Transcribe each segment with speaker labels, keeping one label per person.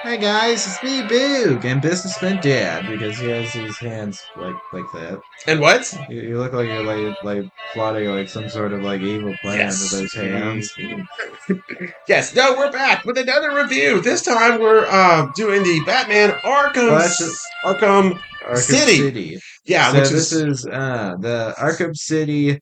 Speaker 1: Hi guys, it's me, Boog, and Businessman Dad, because he has his hands like that.
Speaker 2: And what?
Speaker 1: You look like you're like plotting like some sort of like evil plan with
Speaker 2: Yes.
Speaker 1: those hands.
Speaker 2: Yes. No, we're back with another review. This time we're doing the Batman
Speaker 1: Well, that's
Speaker 2: Arkham
Speaker 1: Arkham
Speaker 2: City.
Speaker 1: City.
Speaker 2: Yeah,
Speaker 1: So
Speaker 2: which
Speaker 1: this
Speaker 2: is
Speaker 1: is the Arkham City,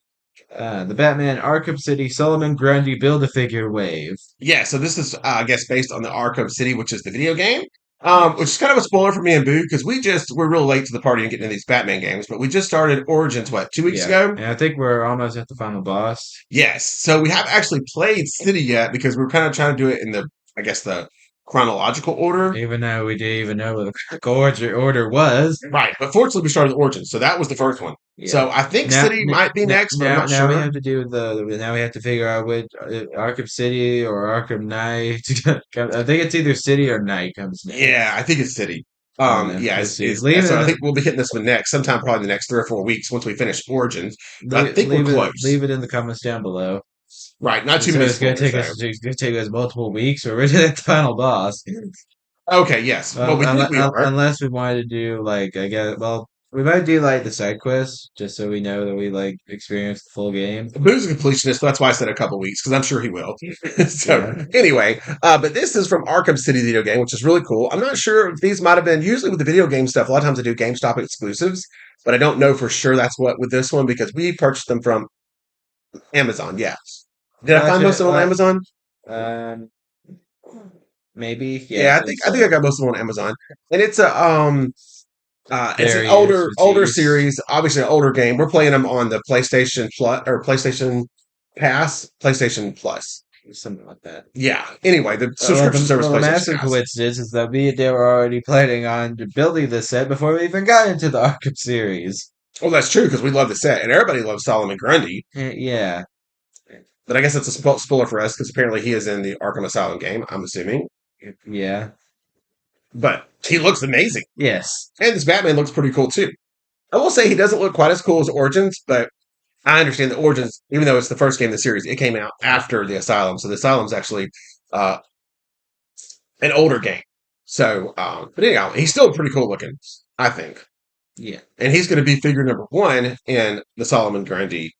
Speaker 1: the Batman Arkham City Soloman Grundy Build-A-Figure wave.
Speaker 2: yeah. So this is I guess based on the Arkham City, which is the video game. Which is
Speaker 1: Yes.
Speaker 2: kind of a spoiler for me and Boo because we're real late to the party and getting into these Batman games, but we just started Origins 2 weeks
Speaker 1: Yeah,
Speaker 2: ago.
Speaker 1: and I think we're almost at the final boss.
Speaker 2: Yes. So we haven't actually played City yet because we're kind of trying to do it in I guess the chronological order.
Speaker 1: Even though we didn't even know what the correct order was.
Speaker 2: Right, but fortunately, we started with Origins, so that was the first one.
Speaker 1: Yeah.
Speaker 2: So I think
Speaker 1: Now,
Speaker 2: City might be next, but I'm not
Speaker 1: now we
Speaker 2: sure.
Speaker 1: have to do now we have to figure out which Arkham City or Arkham Knight. I think it's either City or Knight comes
Speaker 2: Yeah,
Speaker 1: next.
Speaker 2: I think it's City.
Speaker 1: We'll see.
Speaker 2: So I think we'll be hitting this one next, sometime probably in the next 3 or 4 weeks once we finish Origins. But I think we're
Speaker 1: leave
Speaker 2: close.
Speaker 1: it in the comments down below.
Speaker 2: Right, not too
Speaker 1: So
Speaker 2: many spoilers though.
Speaker 1: it's gonna take us multiple weeks, or we're at the final boss.
Speaker 2: Okay, yes. Well,
Speaker 1: Well,
Speaker 2: we think we are.
Speaker 1: unless we wanted to do like I guess we might do like the side quests just so we know that we like experienced the full game.
Speaker 2: Boo's a completionist, but that's why I said a couple weeks because I'm sure he will. So
Speaker 1: Yeah.
Speaker 2: anyway, but this is from Arkham City video game, which is really cool. I'm not sure if these might have been usually with the video game stuff. A lot of times they do GameStop exclusives, but I don't know for sure that's what with this one because we purchased them from Amazon. Yeah, did I
Speaker 1: Well,
Speaker 2: find most
Speaker 1: actually,
Speaker 2: of them on Amazon?
Speaker 1: um, maybe. Yeah, I
Speaker 2: Yeah,
Speaker 1: think
Speaker 2: I think I
Speaker 1: so.
Speaker 2: got most of them on Amazon, and it's an
Speaker 1: Very
Speaker 2: older
Speaker 1: expertise.
Speaker 2: series, obviously an older game. We're playing them on the PlayStation Plus or PlayStation Pass, PlayStation Plus.
Speaker 1: Something like that.
Speaker 2: Yeah. Anyway, the subscription service
Speaker 1: The
Speaker 2: PlayStation
Speaker 1: massive
Speaker 2: has.
Speaker 1: coincidence is that me and Dale were already planning on building this set before we even got into the Arkham series.
Speaker 2: Well, that's true because we love the set, and everybody loves Solomon Grundy.
Speaker 1: Yeah,
Speaker 2: But I guess it's a spoiler for us because apparently he is in the Arkham Asylum game. I'm assuming,
Speaker 1: yeah,
Speaker 2: but he looks amazing,
Speaker 1: yes,
Speaker 2: and this Batman looks pretty cool too. I will say he doesn't look quite as cool as Origins, but I understand that Origins, even though it's the first game in the series, it came out after the Asylum, so the Asylum's actually uh, an older game. So, but anyhow, he's still pretty cool looking, I think,
Speaker 1: yeah,
Speaker 2: and he's going to be figure number one in the Solomon Grundy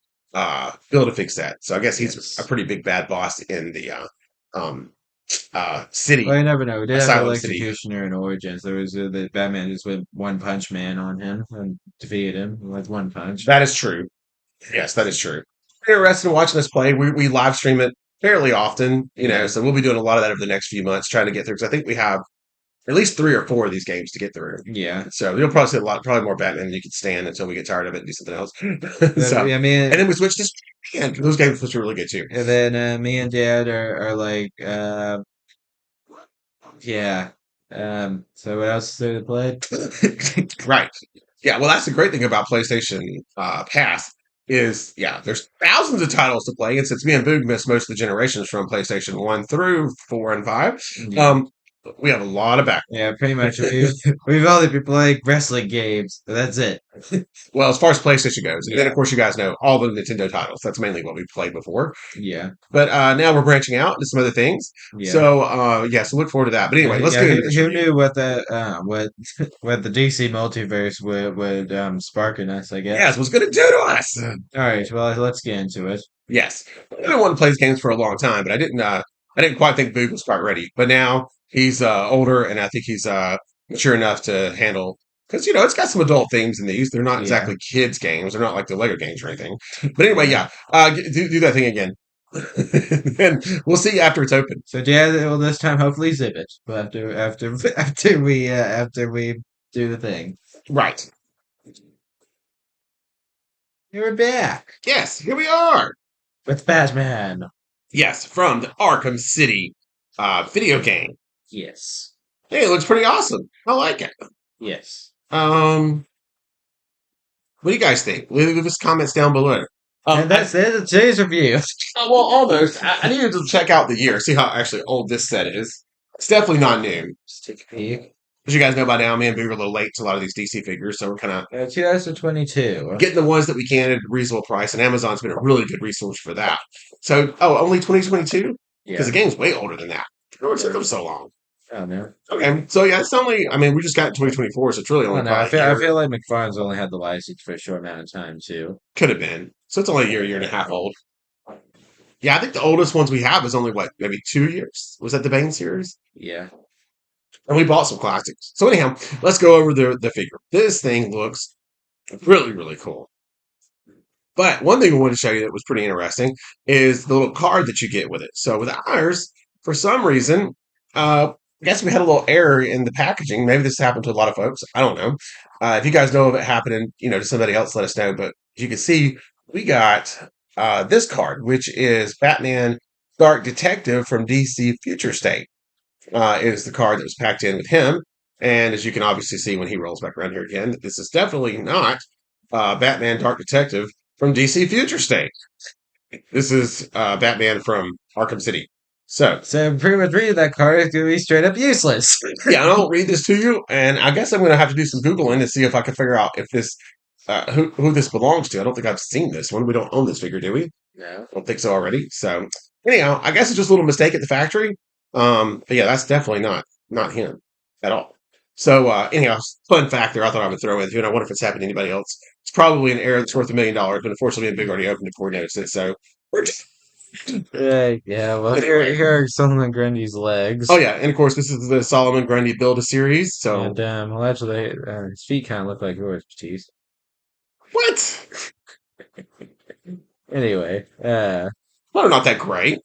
Speaker 2: Build a Fix set. So I guess he's a
Speaker 1: yes.
Speaker 2: pretty big bad boss in the um,
Speaker 1: Well,
Speaker 2: city,
Speaker 1: you never know. We did have the
Speaker 2: Asylum City.
Speaker 1: executioner in Origins. There was the Batman just went one punch man on him and defeated him with one punch.
Speaker 2: That is true. Yes, that is true. If you're interested in watching us play, we live stream it fairly often,
Speaker 1: Yeah,
Speaker 2: so we'll be doing a lot of that over the next few months, trying to get through, because I think we have at least 3 or 4 of these games to get through.
Speaker 1: yeah.
Speaker 2: So you'll probably see probably more Batman than you can stand until we get tired of it and do something else. So,
Speaker 1: I mean,
Speaker 2: and then we switch to and those games which are really good too.
Speaker 1: and then me and Dad are like, yeah. So what else is there to play?
Speaker 2: Right. Yeah. Well, that's the great thing about PlayStation Pass is there's thousands of titles to play, and since me and Boog missed most of the generations from PlayStation 1 through 4 and 5,
Speaker 1: Yeah.
Speaker 2: um, we have a lot of back.
Speaker 1: Yeah, pretty much. We've only been playing wrestling games. That's it.
Speaker 2: Well, as far as PlayStation goes, and then of
Speaker 1: Yeah.
Speaker 2: course you guys know all the Nintendo titles. That's mainly what we played before.
Speaker 1: Yeah.
Speaker 2: But now we're branching out into some other things.
Speaker 1: Yeah.
Speaker 2: So so look forward to that. But anyway, let's
Speaker 1: Yeah.
Speaker 2: get into this
Speaker 1: Who
Speaker 2: review.
Speaker 1: knew what what what the DC multiverse would spark in us, I
Speaker 2: Yes,
Speaker 1: guess.
Speaker 2: what's going to do to us?
Speaker 1: All right, well, let's get into it.
Speaker 2: Yes, I've been wanting to play these games for a long time, but I didn't quite think Boog was quite ready. But now he's older, and I think he's mature enough to handle. Because it's got some adult themes in these. They're not
Speaker 1: Yeah.
Speaker 2: exactly kids games. They're not like the Lego games or anything. But anyway, yeah, do that thing again, and we'll see you after it's open.
Speaker 1: So yeah, well, this time hopefully zip it. But after we do the thing.
Speaker 2: Right.
Speaker 1: You're back
Speaker 2: Yes, here we are.
Speaker 1: with Batman.
Speaker 2: Yes, from the Arkham City video game.
Speaker 1: Yes.
Speaker 2: Hey, it looks pretty awesome. I like it.
Speaker 1: Yes.
Speaker 2: Um, what do you guys think? Leave us comments down below.
Speaker 1: And
Speaker 2: I,
Speaker 1: that's it. Today's review.
Speaker 2: well, almost. I needed to check out the year, see how actually old this set is. It's definitely not new.
Speaker 1: Just take a peek.
Speaker 2: As you guys know by now, me and Boo are a little late to a lot of these DC figures, so we're kind of
Speaker 1: 2022.
Speaker 2: getting the ones that we can at a reasonable price, and Amazon's been a really good resource for that. So, only 2022? Because the
Speaker 1: Yeah.
Speaker 2: game's way older than that. It took them so long.
Speaker 1: I don't know.
Speaker 2: Okay, so yeah, it's only. I mean, we just got 2024, so it's really
Speaker 1: I
Speaker 2: only
Speaker 1: don't know. I
Speaker 2: probably a
Speaker 1: feel I
Speaker 2: year.
Speaker 1: feel like McFarlane's only had the license for a short amount of time too.
Speaker 2: Could have been. So it's only a year and a half old. Yeah, I think the oldest ones we have is only what, maybe 2 years? Was that the Bane series?
Speaker 1: Yeah.
Speaker 2: And we bought some classics. So anyhow, let's go over the figure. This thing looks really, really cool. But one thing I wanted to show you that was pretty interesting is the little card that you get with it. So with ours, for some reason, I guess we had a little error in the packaging. Maybe this happened to a lot of folks. I don't know. If you guys know of it happening, to somebody else, let us know. But as you can see, we got this card, which is Batman Dark Detective from DC Future State. Is the card that was packed in with him. And as you can obviously see when he rolls back around here again, this is definitely not Batman Dark Detective from DC Future State. This is Batman from Arkham City. So,
Speaker 1: So pretty much reading that card is gonna be straight up useless.
Speaker 2: yeah, I'll read this to you, and I guess I'm going to have to do some Googling to see if I can figure out if this who this belongs to. I don't think I've seen this one. We don't own this figure, do we?
Speaker 1: No.
Speaker 2: I don't think so already. So, anyhow, I guess it's just a little mistake at the factory. But yeah, that's definitely not him at all. So, anyhow, fun fact there I thought I would throw in too, and I wonder if it's happened to anybody else. It's probably an error that's worth $1 million, but unfortunately, Big already opened it before we noticed it. So, we're just,
Speaker 1: Yeah, well here
Speaker 2: anyway.
Speaker 1: here are Soloman Grundy's
Speaker 2: Oh
Speaker 1: legs.
Speaker 2: yeah, and of course, this is the Solomon Grundy Build a Series. So,
Speaker 1: And well actually his feet kinda look like yours, teeth.
Speaker 2: what?
Speaker 1: Anyway,
Speaker 2: Well, they're not that great.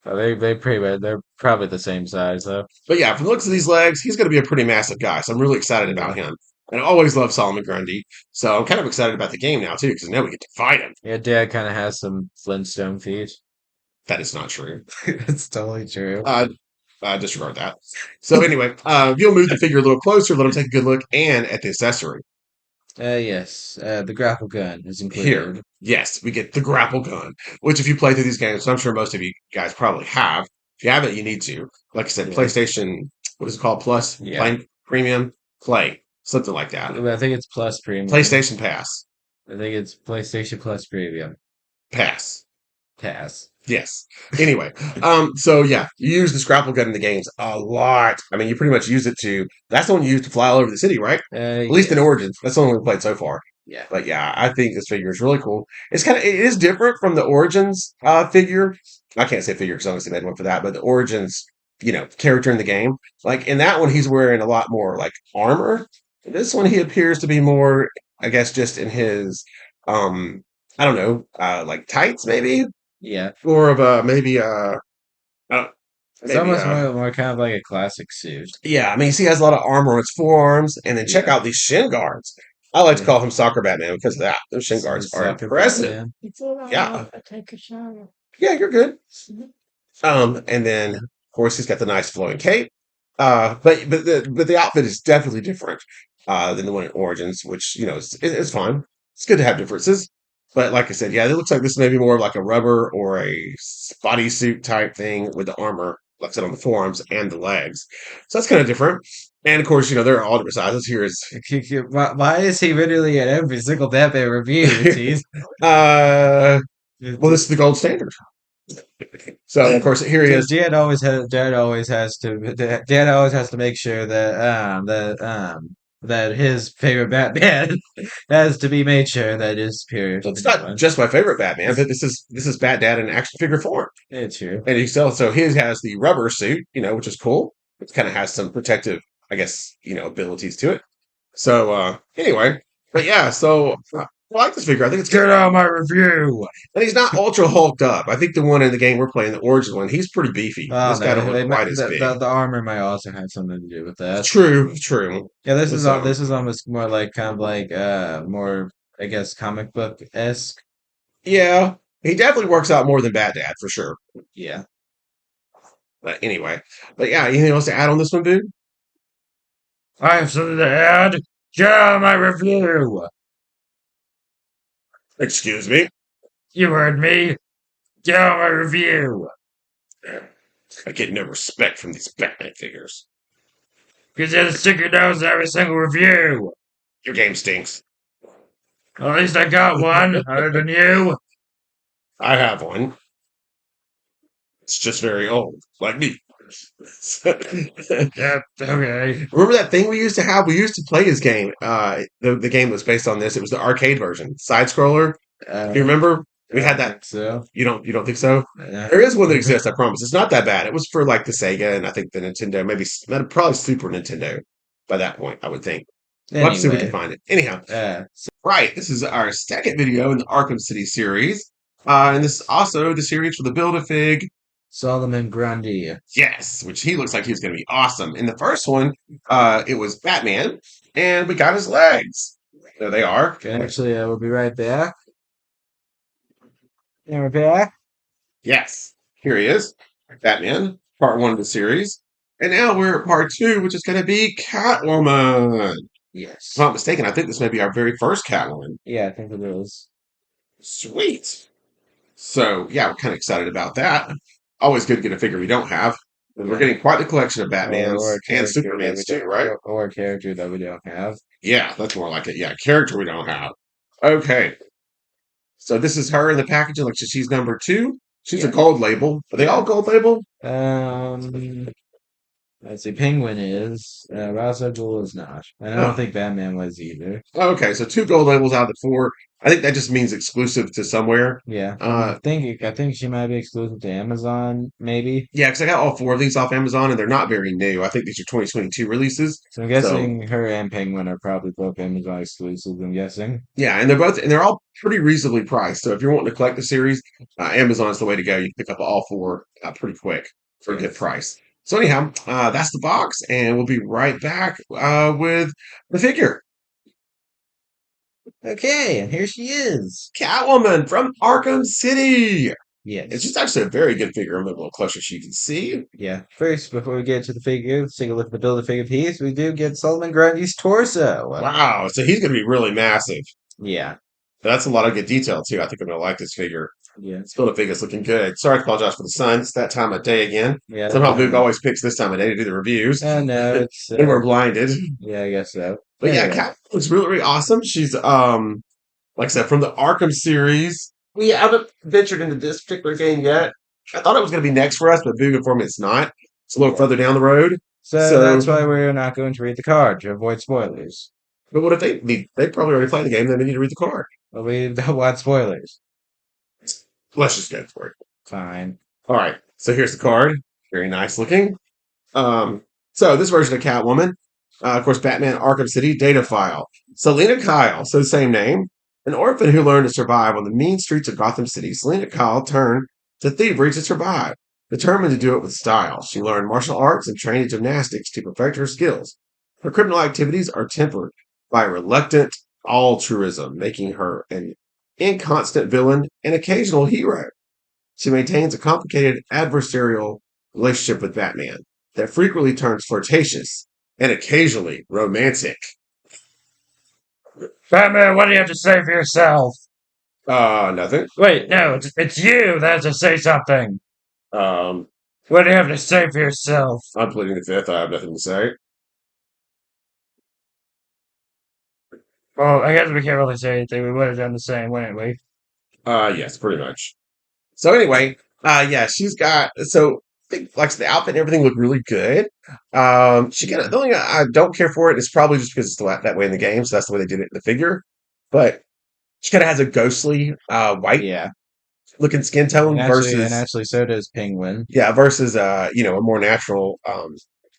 Speaker 1: they pretty much they're probably the same size though.
Speaker 2: But yeah, from the looks of these legs, he's going to be a pretty massive guy. So I'm really excited
Speaker 1: Yeah.
Speaker 2: about him. And I always love Solomon Grundy. So I'm kind of excited about the game now, too, because now we get to fight him.
Speaker 1: Yeah, Dad kinda has some Flintstone feet.
Speaker 2: That is not true.
Speaker 1: That's totally true.
Speaker 2: Uh, disregard that. So anyway, you'll move the figure a little closer, let him take a good look, and at the accessory.
Speaker 1: Yes, the grapple gun is
Speaker 2: Here,
Speaker 1: included.
Speaker 2: yes, we get the grapple gun, which if you play through these games, I'm sure most of you guys probably have. If you haven't, you need to. Like I said,
Speaker 1: Yeah.
Speaker 2: PlayStation, what is it called? Plus,
Speaker 1: Yeah.
Speaker 2: Play, Premium, Play, something like that.
Speaker 1: I think it's Plus Premium.
Speaker 2: PlayStation Pass,
Speaker 1: I think it's PlayStation Plus Premium.
Speaker 2: Pass.
Speaker 1: Pass.
Speaker 2: Yes. Anyway, so yeah, you use the grapple gun in the games a lot. I mean, you pretty much use it to. That's the one you use to fly all over the city, right? At least in
Speaker 1: Yeah.
Speaker 2: Origins. That's the only one we played so far.
Speaker 1: Yeah.
Speaker 2: But yeah, I think this figure is really cool. It is different from the Origins figure. I can't say figure because I obviously made one for that, but the Origins, character in the game. Like in that one, he's wearing a lot more like armor. This one, he appears to be more, I guess, just in his, I don't know, like tights maybe,
Speaker 1: Yeah.
Speaker 2: or of a maybe uh
Speaker 1: It's
Speaker 2: maybe
Speaker 1: almost more kind of like a classic suit.
Speaker 2: yeah. I mean, he has a lot of armor on his forearms, and then check
Speaker 1: Yeah.
Speaker 2: out these shin guards. I like to
Speaker 1: Yeah.
Speaker 2: call him Soccer Batman because of that. Those shin guards are
Speaker 1: Soccer
Speaker 2: impressive.
Speaker 1: Batman.
Speaker 2: Yeah, yeah, you're good. And then of course he's got the nice flowing cape. But the outfit is definitely different than the one in Origins, which it's fine. It's good to have differences. But like I said, yeah, it looks like this may be more of like a rubber or a bodysuit type thing with the armor, like I said, on the forearms and the legs. So that's kind of different. And of course, there are all different sizes. Here is
Speaker 1: Why is he literally at every single Batman review? Tease.
Speaker 2: uh well, this is the gold standard. So of course here he is.
Speaker 1: Dad always has to make sure that his favorite Batman has to be made sure that is superior to
Speaker 2: Well, it's
Speaker 1: the new
Speaker 2: not
Speaker 1: one.
Speaker 2: just my favorite Batman, but this is Bat Dad in action figure form.
Speaker 1: It's true.
Speaker 2: And he's also his has the rubber suit, which is cool. It kind of has some protective, I guess, abilities to it. So anyway, but yeah, so I like this figure. I think it's
Speaker 1: Get
Speaker 2: good.
Speaker 1: out my review.
Speaker 2: And he's not ultra hulked up. I think the one in the game we're playing, the Origin one, he's pretty beefy.
Speaker 1: Oh
Speaker 2: This guy
Speaker 1: no,
Speaker 2: don't look quite as big.
Speaker 1: the armor might also have something to do with that.
Speaker 2: True, true.
Speaker 1: Yeah,
Speaker 2: So
Speaker 1: this is almost more like kind of like more I guess comic book esque.
Speaker 2: yeah, he definitely works out more than Bat Dad for sure.
Speaker 1: Yeah.
Speaker 2: But anyway, but yeah, anything else to add on this one, dude?
Speaker 1: I have something to add. Get out my review.
Speaker 2: Excuse me.
Speaker 1: You heard me. Get out my review.
Speaker 2: I get no respect from these Batman figures.
Speaker 1: Because you had to stick your nose in every single review.
Speaker 2: Your game stinks.
Speaker 1: At least I got one, other than you.
Speaker 2: I have one. It's just very old, like me.
Speaker 1: Yeah, okay.
Speaker 2: Remember that thing we used to have? We used to play his game. The game was based on this. It was the arcade version, side scroller. Do you remember?
Speaker 1: I
Speaker 2: We had
Speaker 1: don't
Speaker 2: that.
Speaker 1: think so.
Speaker 2: You don't think so?
Speaker 1: Uh,
Speaker 2: There is one that exists. I promise. It's not that bad. It was for like the Sega and I think the Nintendo, maybe probably Super Nintendo. By that point, I would think. We'll have to see if we can
Speaker 1: anyway,
Speaker 2: find it. Anyhow,
Speaker 1: so
Speaker 2: right. This is our second video in the Arkham City series, and this is also the series for the Build-A-Fig.
Speaker 1: Soloman Grundy.
Speaker 2: Yes, which he looks like he's going to be awesome. In the first one, it was Batman, and we got his legs. There they are.
Speaker 1: Okay, actually, we'll be right back. And we're back.
Speaker 2: Yes, here he is, Batman, part one of the series. And now we're at part two, which is going to be Catwoman. If
Speaker 1: Yes.
Speaker 2: I'm not mistaken, I think this may be our very first Catwoman.
Speaker 1: Yeah, I think it is.
Speaker 2: Sweet. So, yeah, we're kind of excited about that. Always good to get a figure we don't have. And we're
Speaker 1: Yeah.
Speaker 2: getting quite the collection of
Speaker 1: Or
Speaker 2: Batmans
Speaker 1: a
Speaker 2: and
Speaker 1: character that
Speaker 2: Supermans
Speaker 1: we
Speaker 2: too,
Speaker 1: don't,
Speaker 2: right?
Speaker 1: or a character that we don't have.
Speaker 2: Yeah, that's more like it. Yeah, character we don't have. Okay. So this is her in the packaging. Like she's number two. She's a
Speaker 1: Yeah.
Speaker 2: gold label. Are they all
Speaker 1: Yeah.
Speaker 2: gold label?
Speaker 1: Let's see. Penguin is. Ra's al Ghul is not. And I don't
Speaker 2: Oh,
Speaker 1: think Batman was either.
Speaker 2: okay. So two gold labels out of the four. I think that just means exclusive to somewhere.
Speaker 1: Yeah,
Speaker 2: Uh,
Speaker 1: I think she might be exclusive to Amazon, maybe.
Speaker 2: yeah, because I got all four of these off Amazon and they're not very new. I think these are 2022 releases.
Speaker 1: So I'm
Speaker 2: So
Speaker 1: guessing her and Penguin are probably both Amazon exclusives. I'm guessing.
Speaker 2: yeah, and they're all pretty reasonably priced. So if you're wanting to collect the series, Amazon's the way to go. You can pick up all four pretty quick for a good
Speaker 1: Yes.
Speaker 2: price. So anyhow, that's the box, and we'll be right back with the figure,
Speaker 1: Okay, and here she is.
Speaker 2: Catwoman from Arkham City. It's
Speaker 1: Yes.
Speaker 2: just actually a very good figure. I'm a little closer so you can see.
Speaker 1: Yeah. First, before we get to the figure, let's take a look at the Build-A-Figure piece. We do get Solomon Grundy's torso.
Speaker 2: Wow, so he's going to be really massive.
Speaker 1: Yeah.
Speaker 2: That's a lot of good detail too. I think I'm going to like this figure.
Speaker 1: Yeah.
Speaker 2: This Build-A-Figure's looking good. Sorry to apologize for the sun. It's that time of day again.
Speaker 1: Yeah.
Speaker 2: Somehow Luke always picks this time of day to do the reviews.
Speaker 1: No, it's
Speaker 2: And we're blinded.
Speaker 1: yeah, I guess so.
Speaker 2: But yeah,
Speaker 1: Anyway,
Speaker 2: Cat looks really, really awesome. She's like I said, from the Arkham series. We haven't ventured into this particular game yet. I thought it was gonna be next for us, but being informed it's not. It's a little further down the road.
Speaker 1: so
Speaker 2: So
Speaker 1: that's why we're not going to read the card to avoid spoilers.
Speaker 2: but what if they probably already played the game, then they need to read the card.
Speaker 1: But we don't want spoilers.
Speaker 2: Let's just go for it.
Speaker 1: Fine.
Speaker 2: All right. So here's the card. Very nice looking. So this version of Catwoman, of course, Batman Arkham City data file. Selena Kyle, so the same name, an orphan who learned to survive on the mean streets of Gotham City. Selena Kyle turned to thievery to survive, determined to do it with style. She learned martial arts and trained in gymnastics to perfect her skills. Her criminal activities are tempered by reluctant altruism, making her an inconstant villain and occasional hero. She maintains a complicated adversarial relationship with Batman that frequently turns flirtatious and occasionally romantic.
Speaker 1: Batman, what do you have to say for yourself?
Speaker 2: Nothing.
Speaker 1: Wait, no, it's you that has to say something.
Speaker 2: Um,
Speaker 1: What do you have to say for yourself?
Speaker 2: I'm pleading the fifth. I have nothing to say.
Speaker 1: Well, I guess we can't really say anything. We would have done the same, wouldn't we?
Speaker 2: Yes, pretty much. So anyway, yeah, she's got so I think like the outfit and everything look really good. She got the only I don't care for it is probably just because it's that way in the game, so that's the way they did it in the figure. But she kind of has a ghostly white
Speaker 1: Yeah.
Speaker 2: looking skin tone
Speaker 1: And
Speaker 2: versus
Speaker 1: actually, so does Penguin.
Speaker 2: yeah versus a more natural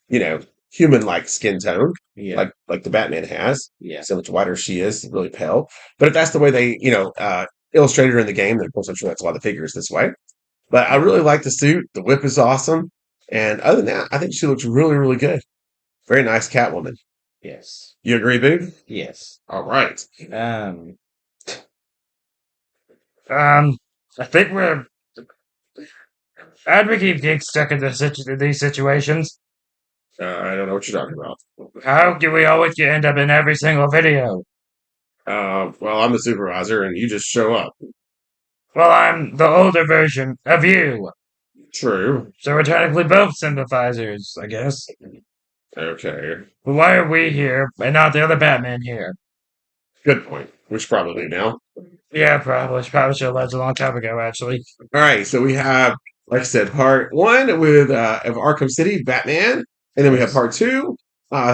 Speaker 2: you know human like skin tone
Speaker 1: Yeah.
Speaker 2: like the Batman has.
Speaker 1: Yeah.
Speaker 2: So much whiter she is, really pale. But if that's the way they illustrated her in the game, then of course I'm sure that's why the figure is this way. But I really like the suit. The whip is awesome. And other than that, I think she looks really, really good. Very nice Catwoman.
Speaker 1: Yes.
Speaker 2: You agree, Boo?
Speaker 1: Yes.
Speaker 2: All right.
Speaker 1: Um. I think we're. How'd we keep getting stuck in these situations?
Speaker 2: I don't know what you're talking about.
Speaker 1: How do we always end up in every single video?
Speaker 2: Well, I'm the supervisor and you just show up.
Speaker 1: Well, I'm the older version of you.
Speaker 2: True.
Speaker 1: So we're technically both sympathizers, I guess.
Speaker 2: Okay.
Speaker 1: But why are we here and not the other Batman here?
Speaker 2: Good point. We should probably leave now.
Speaker 1: Yeah, probably. Probably should have left a long time ago, actually.
Speaker 2: All right. So we have like I said, part one with of Arkham City, Batman, and then we have
Speaker 1: Yes.
Speaker 2: part two,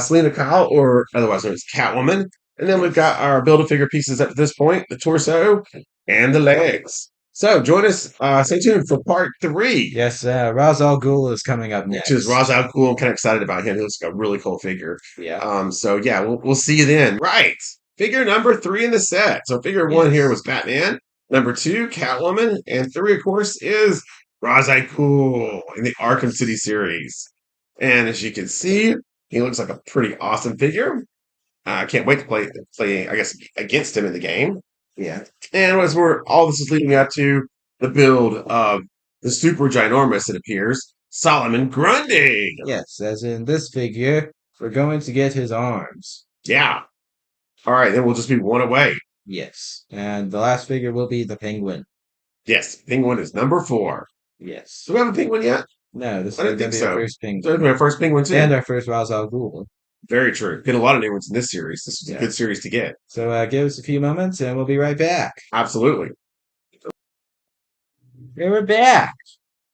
Speaker 2: Selena Kyle, or otherwise known as Catwoman, and then we've got our build-a-figure pieces up to this point, the torso and the legs. So join us, stay tuned for part three,
Speaker 1: Yes, Ra's al Ghul is coming up
Speaker 2: which is Ra's
Speaker 1: next.
Speaker 2: al Ghul. I'm kind of excited about him. He looks like a really cool figure.
Speaker 1: Yeah.
Speaker 2: So yeah, we'll see you then. Right. Figure number three in the set. So figure one here
Speaker 1: Yes.
Speaker 2: was Batman. Number two, Catwoman. And three, of course, is Ra's al Ghul in the Arkham City series. And as you can see, he looks like a pretty awesome figure. I can't wait to play, I guess, against him in the game.
Speaker 1: Yeah.
Speaker 2: And as we're all this is leading up to the build of the super ginormous, it appears, Solomon Grundy.
Speaker 1: Yes, as in this figure, we're going to get his arms.
Speaker 2: Yeah. All right, then we'll just be one away.
Speaker 1: Yes. And the last figure will be the penguin.
Speaker 2: Yes, Penguin is number four.
Speaker 1: Yes.
Speaker 2: Do we have a Penguin yet?
Speaker 1: No, this
Speaker 2: I
Speaker 1: is
Speaker 2: didn't
Speaker 1: going
Speaker 2: think
Speaker 1: to be our
Speaker 2: so.
Speaker 1: first
Speaker 2: So
Speaker 1: penguin.
Speaker 2: my first Penguin too.
Speaker 1: And our first Ra's al Ghul.
Speaker 2: Very true. Get a lot of new ones in this series. This is a
Speaker 1: Yeah.
Speaker 2: good series to get.
Speaker 1: So give us a few moments and we'll be right back.
Speaker 2: Absolutely.
Speaker 1: And we're back.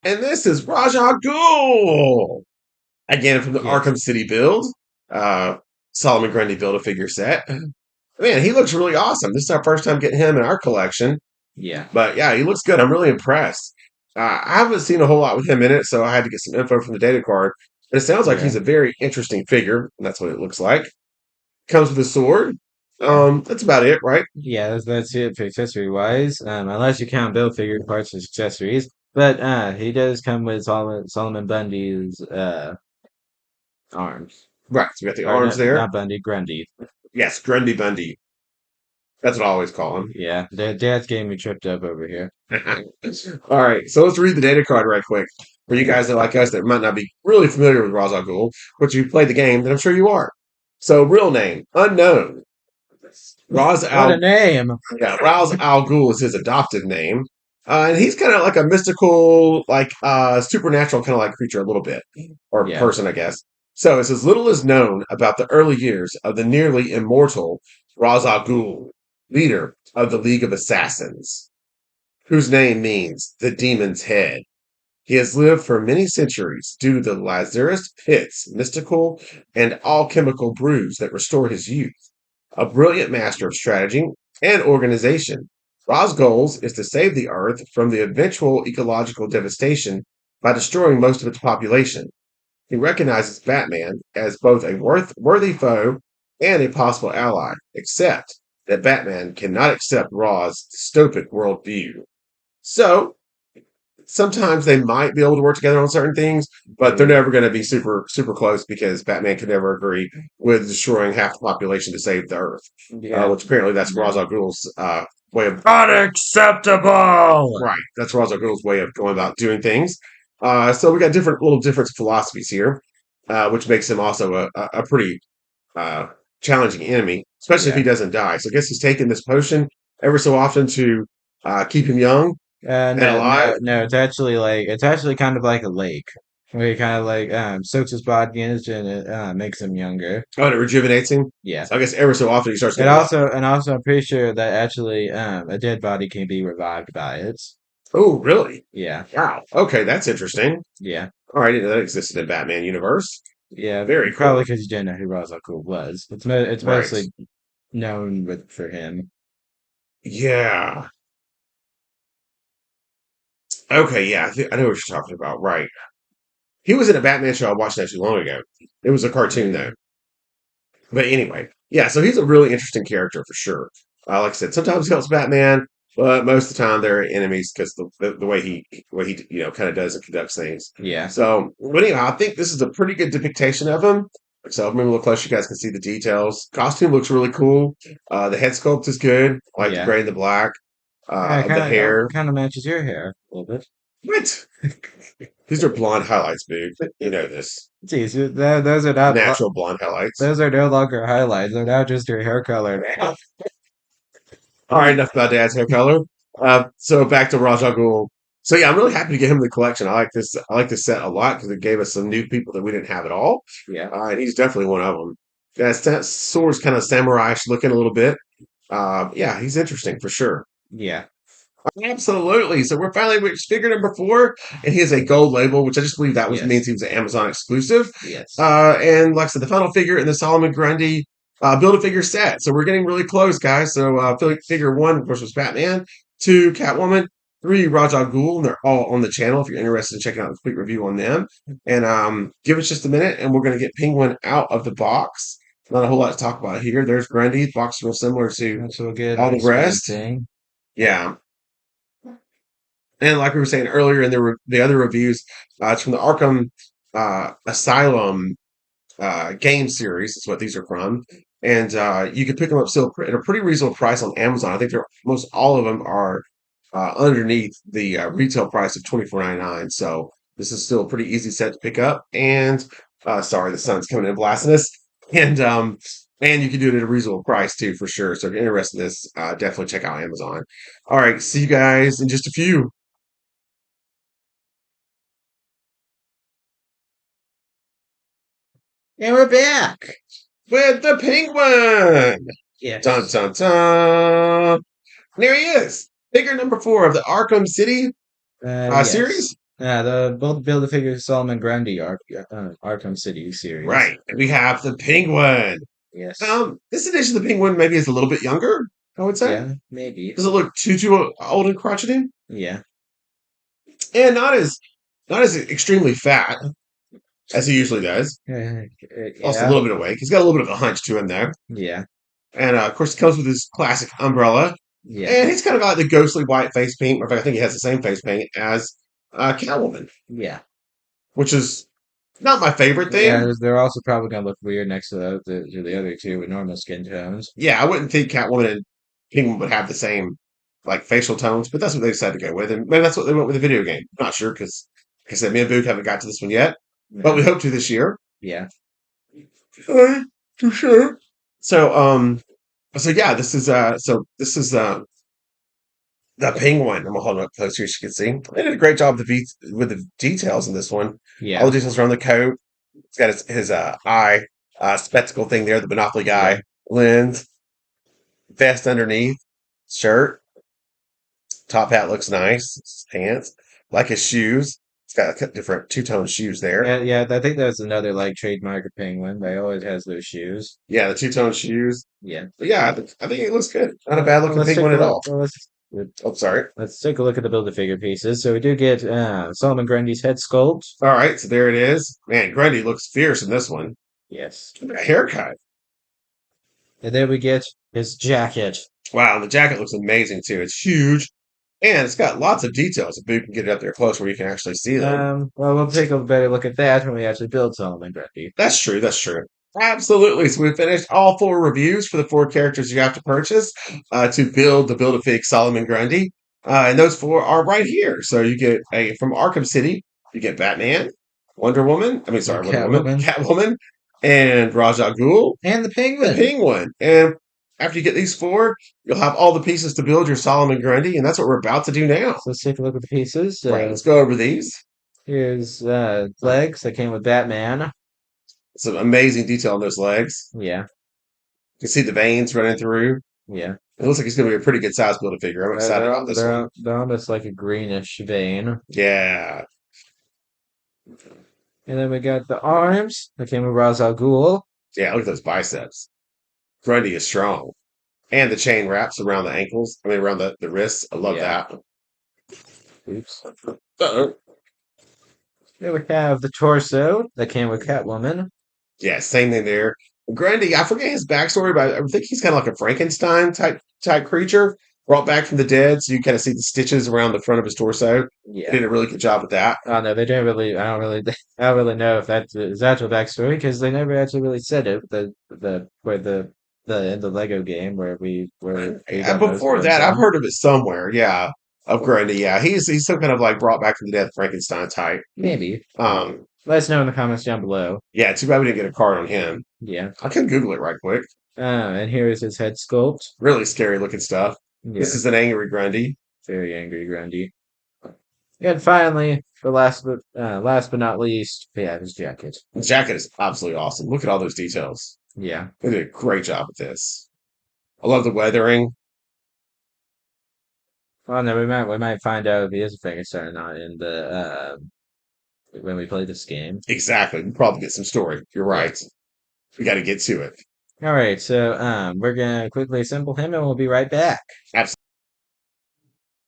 Speaker 2: And this is Raja Ghul. Again, from the
Speaker 1: Yes.
Speaker 2: Arkham City build. Solomon Grundy build a figure set. Man, he looks really awesome. This is our first time getting him in our collection.
Speaker 1: Yeah.
Speaker 2: But yeah, he looks good. I'm really impressed. I haven't seen a whole lot with him in it, so I had to get some info from the data card. But it sounds like
Speaker 1: Yeah.
Speaker 2: he's a very interesting figure, and that's what it looks like. Comes with a sword. That's about it, right?
Speaker 1: Yeah, that's it for accessory wise. Unless you count build figure parts as accessories. But he does come with Solomon Bundy's arms.
Speaker 2: Right. So we got the
Speaker 1: Or
Speaker 2: arms there.
Speaker 1: not Bundy, Grundy.
Speaker 2: Yes, Grundy Bundy. That's what I always call him.
Speaker 1: Yeah, Dad's getting me tripped up over here.
Speaker 2: All right, so let's read the data card right quick. For you guys that like us that might not be really familiar with Ra's al Ghul, but you played the game, then I'm sure you are. So real name, unknown. Ra's
Speaker 1: What a
Speaker 2: al
Speaker 1: name!
Speaker 2: Yeah, Ra's al Ghul is his adopted name. And he's kind of like a mystical, like supernatural kind of like creature a little bit. Or
Speaker 1: Yeah,
Speaker 2: person, I guess. So it's as little as known about the early years of the nearly immortal Ra's al Ghul, leader of the League of Assassins, whose name means the demon's head. He has lived for many centuries due to the Lazarus Pit's mystical and alchemical brews that restore his youth. A brilliant master of strategy and organization, Ra's goal is to save the Earth from the eventual ecological devastation by destroying most of its population. He recognizes Batman as both a worthy foe and a possible ally, except that Batman cannot accept Ra's dystopic worldview. So, sometimes they might be able to work together on certain things, but they're
Speaker 1: mm,
Speaker 2: never going to be super close because Batman could never agree with destroying half the population to save the Earth.
Speaker 1: yeah,
Speaker 2: Which apparently that's
Speaker 1: no.
Speaker 2: Ra's al Ghul's way of
Speaker 1: Unacceptable!
Speaker 2: right. That's Ra's al Ghul's way of going about doing things. So we got different little different philosophies here, which makes him also a pretty uh, challenging enemy, especially if he
Speaker 1: Yeah.
Speaker 2: doesn't die. So I guess he's taking this potion ever so often to keep him young and
Speaker 1: No,
Speaker 2: alive.
Speaker 1: it's actually kind of like a lake. Where he kind of like soaks his body in it and it makes him younger.
Speaker 2: Oh, and it rejuvenates him.
Speaker 1: Yeah.
Speaker 2: So I guess ever so often he starts
Speaker 1: And
Speaker 2: getting like,
Speaker 1: also I'm pretty sure that actually a dead body can be revived by it.
Speaker 2: oh, really?
Speaker 1: Yeah.
Speaker 2: Wow. Okay, that's interesting.
Speaker 1: Yeah.
Speaker 2: All right, I didn't know that existed in Batman universe.
Speaker 1: Yeah,
Speaker 2: Very
Speaker 1: probably
Speaker 2: cool.
Speaker 1: because you didn't know who Ra's al Ghul was. It's
Speaker 2: Right.
Speaker 1: mostly known for him.
Speaker 2: Yeah. Okay, yeah, I know what you're talking about. Right. He was in a Batman show I watched not too long ago. It was a cartoon though.
Speaker 1: Mm,
Speaker 2: But anyway, yeah, so he's a really interesting character for sure. Like I said, sometimes he helps Batman, but most of the time they're enemies because the way he kind of does and conducts things.
Speaker 1: yeah.
Speaker 2: So, but anyway, I think this is a pretty good depiction of him. So, maybe a little close, you guys can see the details. Costume looks really cool. The head sculpt is good, I like the
Speaker 1: Yeah.
Speaker 2: gray and the black.
Speaker 1: Yeah,
Speaker 2: The hair.
Speaker 1: kind of matches your hair a little bit.
Speaker 2: What? These are blonde highlights, dude. You know this.
Speaker 1: Jeez, those are not
Speaker 2: Natural blonde highlights.
Speaker 1: those are no longer highlights. They're now just your hair color.
Speaker 2: All right, enough about Dad's hair color. So back to Ra's al Ghul. So yeah, I'm really happy to get him in the collection. I like this. I like this set a lot because it gave us some new people that we didn't have at all,
Speaker 1: Yeah.
Speaker 2: and he's definitely one of them. That sword's kind of samurai-ish looking a little bit. Yeah, he's interesting for sure.
Speaker 1: Yeah.
Speaker 2: Absolutely. So we're finally reached figure number 4, and he has a gold label, which I just believe that was
Speaker 1: Yes.
Speaker 2: means he was an Amazon exclusive.
Speaker 1: Yes.
Speaker 2: And like I said, the final figure in the Solomon Grundy build a figure set. So we're getting really close, guys. So figure 1, of course, was Batman. 2, Catwoman. 3, Raja Ghul, and they're all on the channel if you're interested in checking out the complete review on them. And give us just a minute, and we're going to get Penguin out of the box. Not a whole lot to talk about here. There's Grundy. The box is real similar to
Speaker 1: That's so good.
Speaker 2: all the
Speaker 1: Ice
Speaker 2: rest.
Speaker 1: painting.
Speaker 2: Yeah. And like we were saying earlier in the other reviews, it's from the Arkham Asylum game series. Is what these are from, and you can pick them up still at a pretty reasonable price on Amazon. I think they're most all of them are underneath the retail price of $24.99. So this is still a pretty easy set to pick up. And sorry, the sun's coming in blasting us, and you can do it at a reasonable price too, for sure. So if you're interested in this, definitely check out Amazon. All right, see you guys in just a few.
Speaker 1: And we're back.
Speaker 2: With the penguin. Dun
Speaker 1: Yes.
Speaker 2: dun dun. There he is. Figure number 4 of the Arkham City
Speaker 1: Yes.
Speaker 2: series.
Speaker 1: The both build a figure Solomon Grundy Arkham City series.
Speaker 2: Right. And we have the penguin.
Speaker 1: Yes.
Speaker 2: This edition of the penguin maybe is a little bit younger, I would say.
Speaker 1: Yeah, maybe.
Speaker 2: Does it look too old and crotchety?
Speaker 1: Yeah.
Speaker 2: And not as extremely fat as he usually does. Lost a
Speaker 1: Yeah.
Speaker 2: little bit of weight. He's got a little bit of a hunch to him there.
Speaker 1: Yeah.
Speaker 2: And of course, he comes with his classic umbrella.
Speaker 1: Yeah.
Speaker 2: And he's kind of got the ghostly white face paint. In fact, I think he has the same face paint as Catwoman,
Speaker 1: Yeah.
Speaker 2: which is not my favorite thing.
Speaker 1: Yeah, they're also probably gonna look weird next to the other two with normal skin tones.
Speaker 2: Yeah, I wouldn't think Catwoman and Penguin would have the same like facial tones, but that's what they decided to go with, and maybe that's what they went with the video game. I'm not sure because, like I said, me and Boog haven't got to this one yet, but we
Speaker 1: No.
Speaker 2: hope to this year.
Speaker 1: Yeah.
Speaker 2: For sure. So, so yeah, this is the Penguin. I'm gonna hold it up close here so you can see. They did a great job with the details in this one. All the
Speaker 1: Yeah.
Speaker 2: details around the coat. It's got his eye spectacle thing there, the Monopoly
Speaker 1: Yeah.
Speaker 2: guy lens, vest underneath, shirt, top hat looks nice. His pants, like his shoes. It's got a different two tone shoes there.
Speaker 1: Yeah, yeah, I think that's another like trademark of Penguin. They always has those shoes.
Speaker 2: Yeah, the two tone shoes.
Speaker 1: Yeah.
Speaker 2: But yeah, I think it looks good. Not a bad
Speaker 1: Well,
Speaker 2: looking
Speaker 1: let's take
Speaker 2: penguin
Speaker 1: a
Speaker 2: at
Speaker 1: look.
Speaker 2: all.
Speaker 1: Well,
Speaker 2: Oh, sorry.
Speaker 1: let's take a look at the Build-A-Figure pieces. So we do get Solomon Grundy's head sculpt.
Speaker 2: All right, so there it is. Man, Grundy looks fierce in this one.
Speaker 1: Yes.
Speaker 2: Look at that haircut.
Speaker 1: And then we get his jacket.
Speaker 2: Wow, and the jacket looks amazing too. It's huge, and it's got lots of details. If you can get it up there close where you can actually see them.
Speaker 1: Well, we'll take a better look at that when we actually build Solomon Grundy.
Speaker 2: That's true. That's true. Absolutely. So we finished all 4 reviews for the 4 characters you have to purchase to build the Build-A-Fig Solomon Grundy. And those 4 are right here. So you get from Arkham City, you get Batman, Wonder Woman. I mean,
Speaker 1: And
Speaker 2: sorry, Wonder Woman,
Speaker 1: Catwoman.
Speaker 2: Catwoman, and Raja Ghul,
Speaker 1: And the
Speaker 2: the
Speaker 1: Penguin.
Speaker 2: Penguin. And after you get these 4, you'll have all the pieces to build your Solomon Grundy. And that's what we're about to do now.
Speaker 1: So let's take a look at the pieces.
Speaker 2: Right. Let's go over these.
Speaker 1: Here's legs that came with Batman.
Speaker 2: Some amazing detail on those legs.
Speaker 1: Yeah,
Speaker 2: You can see the veins running through.
Speaker 1: yeah.
Speaker 2: It looks like he's going to be a pretty good size build a figure. I'm excited about this one.
Speaker 1: They're almost like a greenish vein.
Speaker 2: Yeah.
Speaker 1: And then we got the arms that came with Ra's al Ghul.
Speaker 2: Yeah, look at those biceps. Grundy is strong. And the chain wraps around the ankles. I mean, around the wrists. I love
Speaker 1: Yeah.
Speaker 2: that.
Speaker 1: Oops.
Speaker 2: Uh-oh.
Speaker 1: Then we have the torso that came with Catwoman.
Speaker 2: Yeah, same thing there. Grundy, I forget his backstory, but I think he's kind of like a Frankenstein type creature brought back from the dead. So you kind of see the stitches around the front of his torso. They
Speaker 1: Yeah.
Speaker 2: did a really good job with that.
Speaker 1: Oh no, they didn't really. I don't really. I don't really know if that's his actual backstory because they never actually really said it. The where the in the Lego game where we
Speaker 2: And
Speaker 1: got most of
Speaker 2: before
Speaker 1: them
Speaker 2: that, I've
Speaker 1: from.
Speaker 2: heard of it somewhere. Yeah, of Grundy. Yeah, he's some kind of like brought back from the dead Frankenstein type.
Speaker 1: Maybe.
Speaker 2: Um,
Speaker 1: Let us know in the comments down below.
Speaker 2: yeah, too bad we didn't get a card on him.
Speaker 1: Yeah.
Speaker 2: I can Google it right quick.
Speaker 1: And here is his head sculpt.
Speaker 2: Really scary looking stuff. This
Speaker 1: Yeah.
Speaker 2: is an angry Grundy.
Speaker 1: Very angry Grundy. And finally, the last but not least, we have his jacket.
Speaker 2: The jacket is absolutely awesome. Look at all those details.
Speaker 1: Yeah.
Speaker 2: They did a great job with this. I love the weathering.
Speaker 1: Well, no, we might find out if he is a Frankenstein or not in the when we play this game.
Speaker 2: Exactly. We probably get some story. You're
Speaker 1: Yeah.
Speaker 2: right. We got to get to it.
Speaker 1: All right, so we're gonna quickly assemble him, and we'll be right back.
Speaker 2: Absolutely.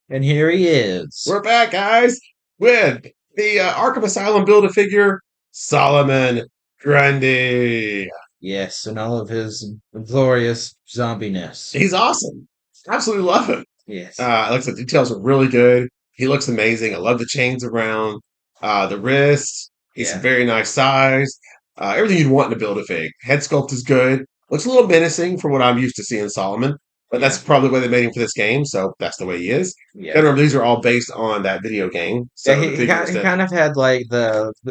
Speaker 1: And here he is.
Speaker 2: We're back, guys, with the Arkham Asylum Build-A-Figure, Solomon Grundy.
Speaker 1: Yes, and all of his glorious zombiness.
Speaker 2: He's awesome. Absolutely love him.
Speaker 1: Yes.
Speaker 2: Like I said, details are really good. He looks amazing. I love the chains around the wrist. He's a
Speaker 1: Yeah.
Speaker 2: very nice size. Everything you'd want in a Build-A-Fig. Head sculpt is good. Looks a little menacing from what I'm used to seeing Solomon, but that's
Speaker 1: Yeah.
Speaker 2: probably the way they made him for this game, so that's the way he is.
Speaker 1: Yeah.
Speaker 2: Gotta remember, these are all based on that video game,
Speaker 1: Yeah,
Speaker 2: so the
Speaker 1: he
Speaker 2: figures
Speaker 1: kind he
Speaker 2: that,
Speaker 1: kind of had like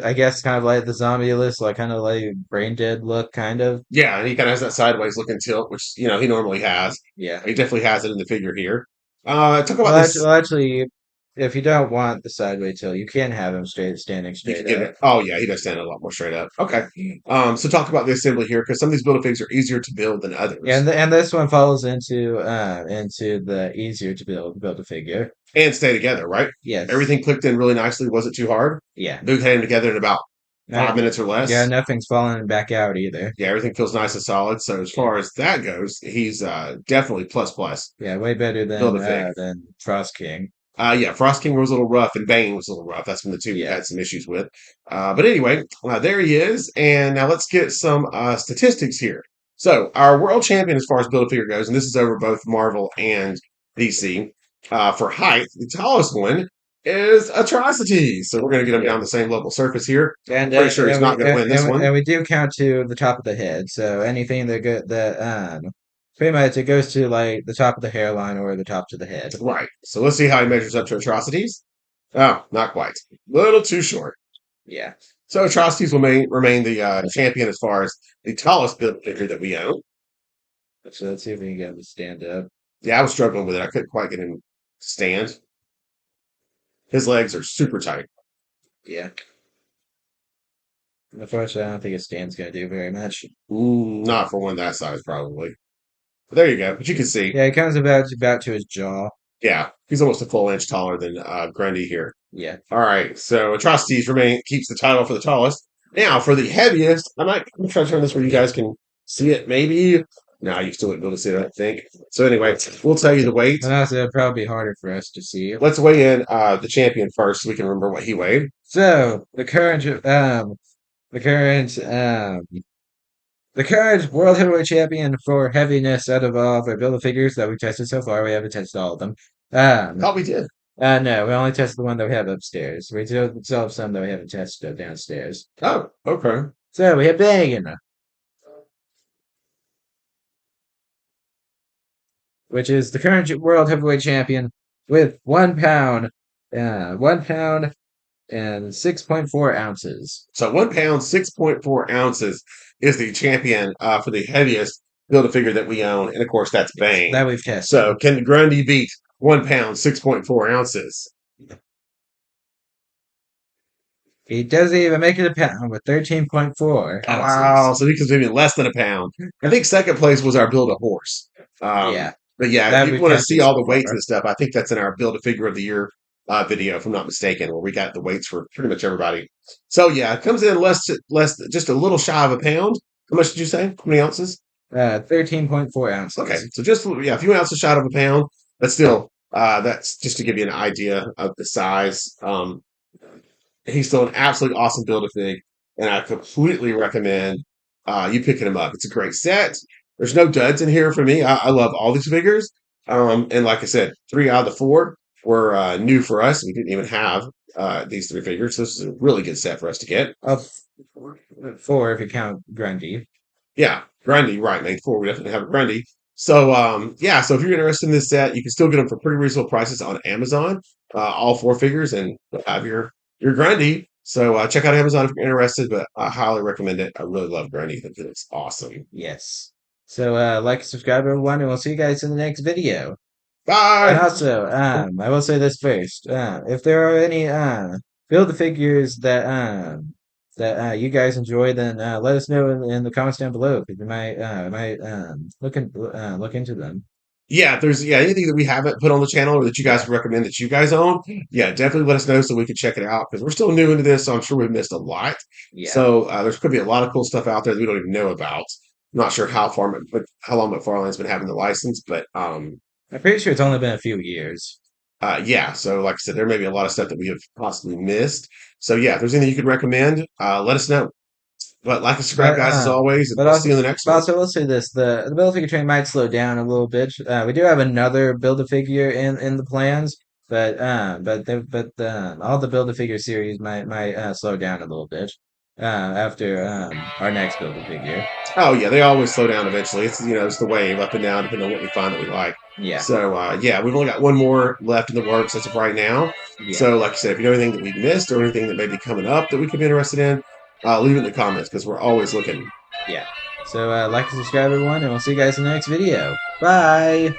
Speaker 1: I guess kind of like the zombie list, like kind of like brain dead look, kind of.
Speaker 2: yeah, and he kind of has that sideways looking tilt, which, he normally has.
Speaker 1: Yeah.
Speaker 2: He definitely has it in the figure here. Talk about
Speaker 1: Well, actually, if you don't want the sideways tilt, you can have him standing
Speaker 2: you can
Speaker 1: straight
Speaker 2: get
Speaker 1: up.
Speaker 2: it. Oh yeah, he does stand a lot more straight up. Okay. So talk about the assembly here because some of these Build-A-Figs are easier to build than
Speaker 1: Yeah, and
Speaker 2: others
Speaker 1: and this one falls into the easier to build a figure.
Speaker 2: and stay together, right?
Speaker 1: Yes.
Speaker 2: Everything clicked in really nicely. Wasn't too hard.
Speaker 1: Yeah.
Speaker 2: Dude had them together in about
Speaker 1: Uh,
Speaker 2: 5 minutes or
Speaker 1: yeah,
Speaker 2: less.
Speaker 1: nothing's falling back out either.
Speaker 2: Yeah, everything feels nice and solid. So as
Speaker 1: Yeah.
Speaker 2: far as that goes, he's definitely plus plus
Speaker 1: Yeah, way better
Speaker 2: Build-A-Fig.
Speaker 1: than Frost King.
Speaker 2: Yeah, Frost King was a little rough and Bane was a little rough. That's been the two we've
Speaker 1: Yeah.
Speaker 2: had some issues with. But anyway, there he is. And now let's get some statistics here. So, our world champion as far as Build a Figure goes, and this is over both Marvel and DC, for height, the tallest one is Atrocity. So, we're going to get him
Speaker 1: Yeah.
Speaker 2: down the same level surface here.
Speaker 1: And
Speaker 2: Pretty sure he's not going to win this one.
Speaker 1: and we do count to the top of the head. So anything that pretty much it goes to like the top of the hairline or the top to the head.
Speaker 2: Right. So, let's see how he measures up to Atrocities. Oh, not quite. A little too short.
Speaker 1: Yeah.
Speaker 2: So Atrocities will remain the champion as far as the tallest build figure that we own.
Speaker 1: So let's see if we can get him to stand up.
Speaker 2: Yeah, I was struggling with it. I couldn't quite get him to stand. His legs are super tight.
Speaker 1: Yeah. Unfortunately, I don't think a stand's gonna do very much.
Speaker 2: Not for one that size, probably. But there you go. But you can see,
Speaker 1: Yeah, it comes about to his jaw.
Speaker 2: yeah, he's almost a full inch taller than Grundy here.
Speaker 1: Yeah.
Speaker 2: All right, so Atrocities keeps the title for the tallest. Now for the heaviest, I'm trying to turn this where you guys can see it. Maybe no, you still wouldn't be able to see it. I don't think. So anyway, we'll tell you the weight.
Speaker 1: And also it'd probably be harder for us to see.
Speaker 2: Let's weigh in the champion first so we can remember what he weighed.
Speaker 1: So the current the current world heavyweight champion for heaviness out of all of our build figures that we tested so far. We haven't tested all of them.
Speaker 2: Thought we did.
Speaker 1: No, we only tested the one that we have upstairs. We still have some that we haven't tested downstairs.
Speaker 2: Oh, okay.
Speaker 1: So we have Bane, which is the current world heavyweight champion with 1 pound, 1 pound and 6.4 ounces.
Speaker 2: So 1 pound, 6.4 ounces is the champion for the heaviest build a figure that we own. And of course, that's Bane.
Speaker 1: That we've tested.
Speaker 2: So can Grundy beat 1 pound, 6.4 ounces?
Speaker 1: He doesn't even make it a pound with 13.4
Speaker 2: Oh,
Speaker 1: ounces.
Speaker 2: wow. So he comes maybe less than a pound. I think second place was our build a horse.
Speaker 1: Yeah.
Speaker 2: But yeah,
Speaker 1: That
Speaker 2: if you
Speaker 1: we've
Speaker 2: want to
Speaker 1: tested
Speaker 2: see all
Speaker 1: so
Speaker 2: the weights
Speaker 1: far.
Speaker 2: and stuff, I think that's in our build a figure of the year video, if I'm not mistaken, where we got the weights for pretty much everybody. So yeah, it comes in less, just a little shy of a pound. How much did you say? How many ounces?
Speaker 1: 13.4 ounces.
Speaker 2: Okay, so just a few ounces shy of a pound, but still, that's just to give you an idea of the size. He's still an absolutely awesome build a fig, and I completely recommend you picking him up. It's a great set. There's no duds in here for me. I love all these figures, and like I said, 3 out of the 4 were new for us. We didn't even have these 3 figures. This is a really good set for us to get.
Speaker 1: Of 4 if you count Grundy.
Speaker 2: Yeah, Grundy, right, made 4. We definitely have a Grundy. So, yeah, so if you're interested in this set, you can still get them for pretty reasonable prices on Amazon, all 4 figures, and you'll have your Grundy. So check out Amazon if you're interested, but I highly recommend it. I really love Grundy. I think it's awesome.
Speaker 1: Yes. So like and subscribe everyone, and we'll see you guys in the next video. And
Speaker 2: Bye!
Speaker 1: also, I will say this first. If there are any build the figures that you guys enjoy, then let us know in the comments down below because we might look into them.
Speaker 2: Yeah, if there's anything that we haven't put on the channel or that you guys
Speaker 1: Yeah,
Speaker 2: recommend that you guys own, yeah, definitely let us know so we can check it out because we're still new into this, so I'm sure we've missed a lot.
Speaker 1: yeah.
Speaker 2: So there's could be a lot of cool stuff out there that we don't even know about. I'm not sure but how long McFarlane's been having the license, but
Speaker 1: I'm pretty sure it's only been a few years.
Speaker 2: yeah. So like I said, there may be a lot of stuff that we have possibly missed. So yeah, if there's anything you could recommend, let us know. But like and subscribe,
Speaker 1: But
Speaker 2: guys, as always, and
Speaker 1: but
Speaker 2: we'll see
Speaker 1: also,
Speaker 2: you in the next
Speaker 1: but
Speaker 2: one.
Speaker 1: also, we'll say this: the Build-A-Figure train might slow down a little bit. We do have another Build-A-Figure in the plans, but all the Build-A-Figure series might slow down a little bit after our next Build-A-Figure.
Speaker 2: Oh yeah, they always slow down eventually. It's it's the wave up and down depending on what we find that we like.
Speaker 1: Yeah,
Speaker 2: So yeah, we've only got one more left in the works as of right now.
Speaker 1: yeah,
Speaker 2: So like I said, if you know anything that we've missed or anything that may be coming up that we could be interested in, leave it in the comments because we're always looking.
Speaker 1: yeah. So like and subscribe, everyone, and we'll see you guys in the next video. Bye.